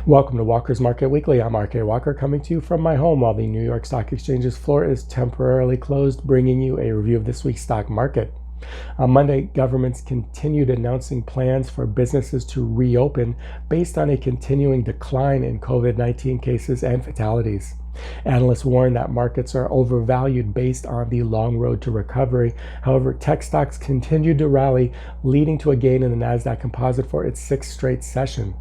Welcome to Walker's Market Weekly. I'm RK Walker, coming to you from my home while the New York Stock Exchange's floor is temporarily closed, bringing you a review of this week's stock market. On Monday, governments continued announcing plans for businesses to reopen based on a continuing decline in COVID-19 cases and fatalities. Analysts warn that markets are overvalued based on the long road to recovery. However, tech stocks continued to rally, leading to a gain in the Nasdaq Composite for its sixth straight session.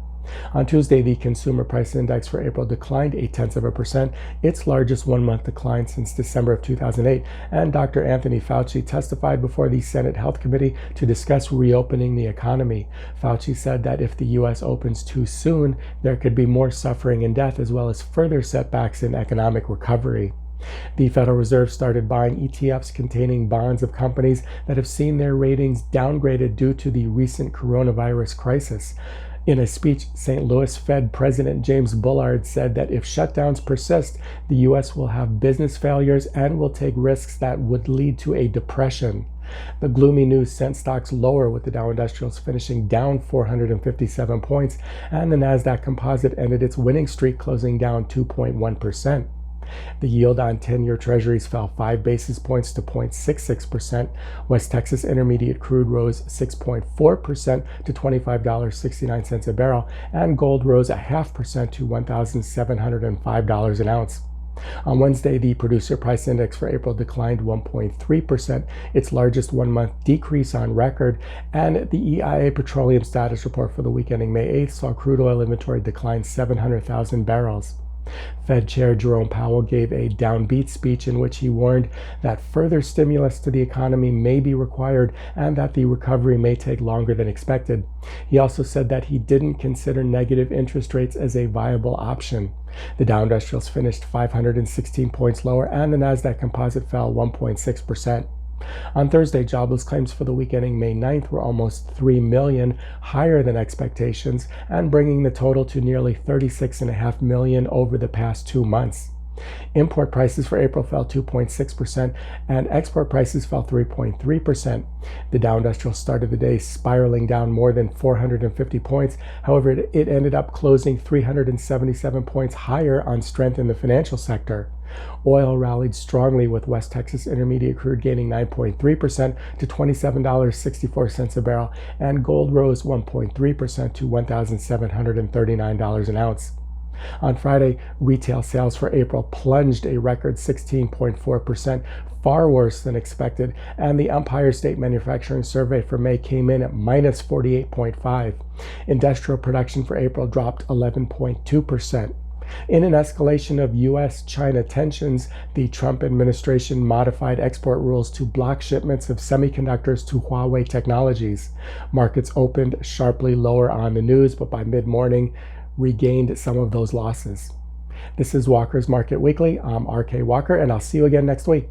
On Tuesday, the Consumer Price Index for April declined 0.8%, its largest one-month decline since December of 2008, and Dr. Anthony Fauci testified before the Senate Health Committee to discuss reopening the economy. Fauci said that if the U.S. opens too soon, there could be more suffering and death, as well as further setbacks in economic recovery. The Federal Reserve started buying ETFs containing bonds of companies that have seen their ratings downgraded due to the recent coronavirus crisis. In a speech, St. Louis Fed President James Bullard said that if shutdowns persist, the U.S. will have business failures and will take risks that would lead to a depression. The gloomy news sent stocks lower, with the Dow Industrials finishing down 457 points, and the Nasdaq Composite ended its winning streak, closing down 2.1%. The yield on 10-year treasuries fell 5 basis points to 0.66%. West Texas Intermediate crude rose 6.4% to $25.69 a barrel, and gold rose 0.5% to $1,705 an ounce. On Wednesday, the Producer Price Index for April declined 1.3%, its largest one-month decrease on record, and the EIA Petroleum Status Report for the week ending May 8th saw crude oil inventory decline 700,000 barrels. Fed Chair Jerome Powell gave a downbeat speech in which he warned that further stimulus to the economy may be required and that the recovery may take longer than expected. He also said that he didn't consider negative interest rates as a viable option. The Dow Industrials finished 516 points lower, and the Nasdaq Composite fell 1.6%. On Thursday, jobless claims for the week ending May 9th were almost 3 million, higher than expectations, and bringing the total to nearly 36.5 million over the past 2 months. Import prices for April fell 2.6%, and export prices fell 3.3%. The Dow Industrial started the day spiraling down more than 450 points. However, it ended up closing 377 points higher on strength in the financial sector. Oil rallied strongly, with West Texas Intermediate crude gaining 9.3% to $27.64 a barrel, and gold rose 1.3% to $1,739 an ounce. On Friday, retail sales for April plunged a record 16.4%, far worse than expected, and the Empire State Manufacturing Survey for May came in at minus 48.5. Industrial production for April dropped 11.2%. In an escalation of U.S.-China tensions, the Trump administration modified export rules to block shipments of semiconductors to Huawei Technologies. Markets opened sharply lower on the news, but by mid-morning regained some of those losses. This is Walker's Market Weekly. I'm RK Walker, and I'll see you again next week.